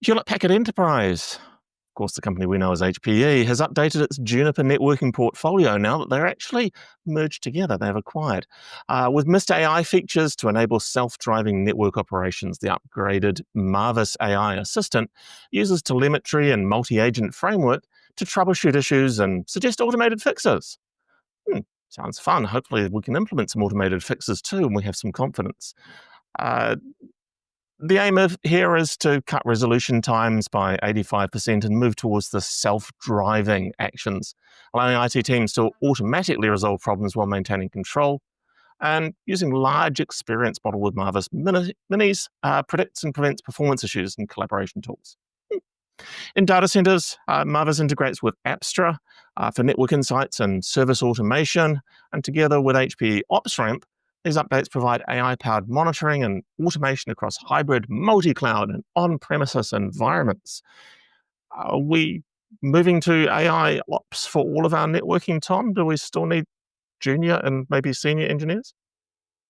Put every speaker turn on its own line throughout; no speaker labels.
Hewlett Packard Enterprise, of course, the company we know as HPE, has updated its Juniper Networking portfolio now that they're actually merged together. They've acquired. With Mist AI features to enable self-driving network operations, the upgraded Marvis AI assistant uses telemetry and multi-agent framework to troubleshoot issues and suggest automated fixes. Hmm, sounds fun. Hopefully we can implement some automated fixes too and we have some confidence. Uh, the aim of here is to cut resolution times by 85% and move towards the self-driving actions, allowing IT teams to automatically resolve problems while maintaining control. And using large experience model with Marvis Minis predicts and prevents performance issues in collaboration tools. In data centers, Marvis integrates with Apstra for network insights and service automation, and together with HPE OpsRamp, these updates provide AI-powered monitoring and automation across hybrid, multi-cloud, and on-premises environments. Are we moving to AI ops for all of our networking, Tom? Do we still need junior and maybe senior engineers?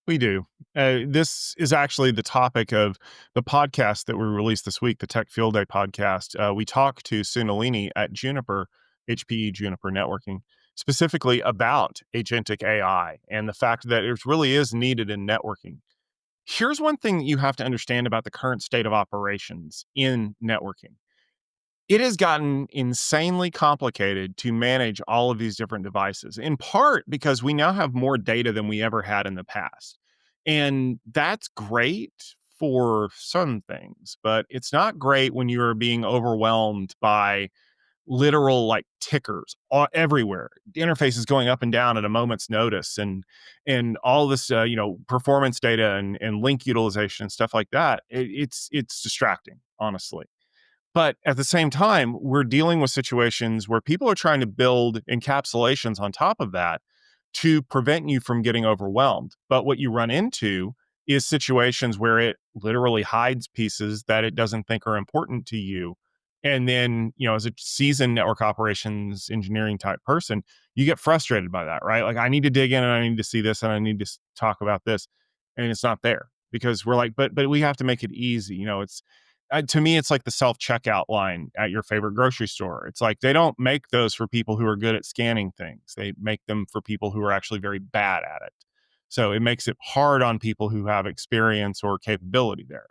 We do. This is actually the topic of the podcast that we released this week, the Tech Field Day podcast. We talked to Sunalini at Juniper, HPE Juniper Networking, specifically about agentic AI and the fact that it really is needed in networking. Here's one thing that you have to understand about the current state of operations in networking. It has gotten insanely complicated to manage all of these different devices, in part because we now have more data than we ever had in the past. And that's great for some things, but it's not great when you're being overwhelmed by literal like tickers everywhere. The interface is going up and down at a moment's notice, and all this performance data and link utilization and stuff like that. It's distracting, honestly. But at the same time, we're dealing with situations where people are trying to build encapsulations on top of that to prevent you from getting overwhelmed. But what you run into is situations where it literally hides pieces that it doesn't think are important to you. And then, as a seasoned network operations engineering type person, you get frustrated by that, right? Like, I need to dig in and I need to see this and I need to talk about this. And it's not there because we're like, but we have to make it easy. It's to me, it's like the self-checkout line at your favorite grocery store. It's like they don't make those for people who are good at scanning things. They make them for people who are actually very bad at it. So it makes it hard on people who have experience or capability there.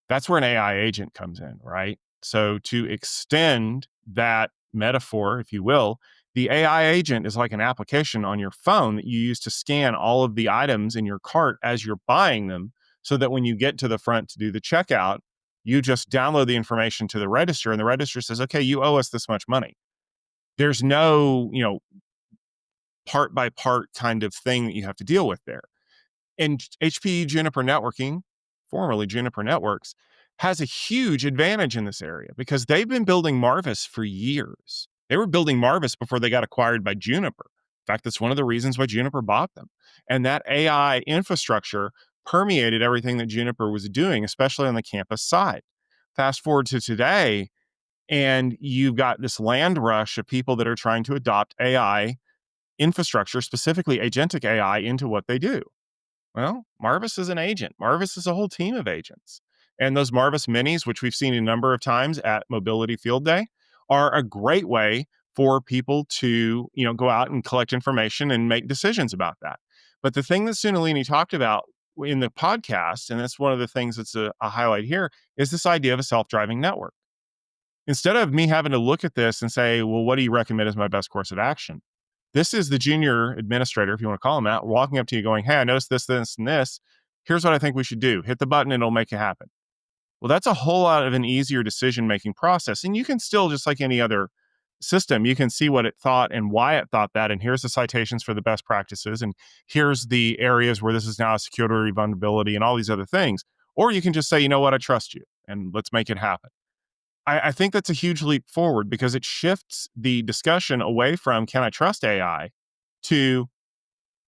That's where an AI agent comes in, right? So to extend that metaphor, if you will, the AI agent is like an application on your phone that you use to scan all of the items in your cart as you're buying them, so that when you get to the front to do the checkout, you just download the information to the register and the register says, okay, you owe us this much money. There's no, part by part kind of thing that you have to deal with there. And HPE Juniper Networking, formerly Juniper Networks, has a huge advantage in this area because they've been building Marvis for years. They were building Marvis before they got acquired by Juniper. In fact, that's one of the reasons why Juniper bought them. And that AI infrastructure permeated everything that Juniper was doing, especially on the campus side. Fast forward to today, and you've got this land rush of people that are trying to adopt AI infrastructure, specifically agentic AI, into what they do. Well, Marvis is an agent. Marvis is a whole team of agents. And those Marvis Minis, which we've seen a number of times at Mobility Field Day, are a great way for people to, go out and collect information and make decisions about that. But the thing that Sunalini talked about in the podcast, and that's one of the things that's a highlight here, is this idea of a self-driving network. Instead of me having to look at this and say, well, what do you recommend as my best course of action? This is the junior administrator, if you want to call him that, walking up to you going, hey, I noticed this, this, and this. Here's what I think we should do. Hit the button and it'll make it happen. Well, that's a whole lot of an easier decision-making process. And you can still, just like any other system, you can see what it thought and why it thought that. And here's the citations for the best practices. And here's the areas where this is now a security vulnerability and all these other things. Or you can just say, you know what, I trust you and let's make it happen. I think that's a huge leap forward because it shifts the discussion away from can I trust AI to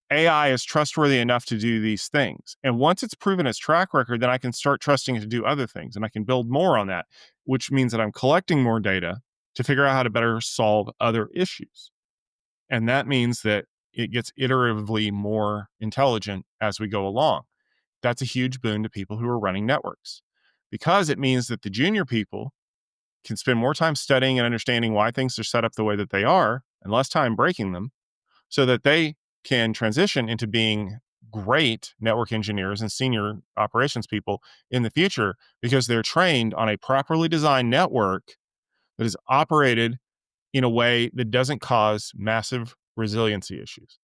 AI is trustworthy enough to do these things. And once it's proven its track record, then I can start trusting it to do other things and I can build more on that, which means that I'm collecting more data to figure out how to better solve other issues. And that means that it gets iteratively more intelligent as we go along. That's a huge boon to people who are running networks. because it means that the junior people can spend more time studying and understanding why things are set up the way that they are and less time breaking them, so that they can transition into being great network engineers and senior operations people in the future, because they're trained on a properly designed network that is operated in a way that doesn't cause massive resiliency issues.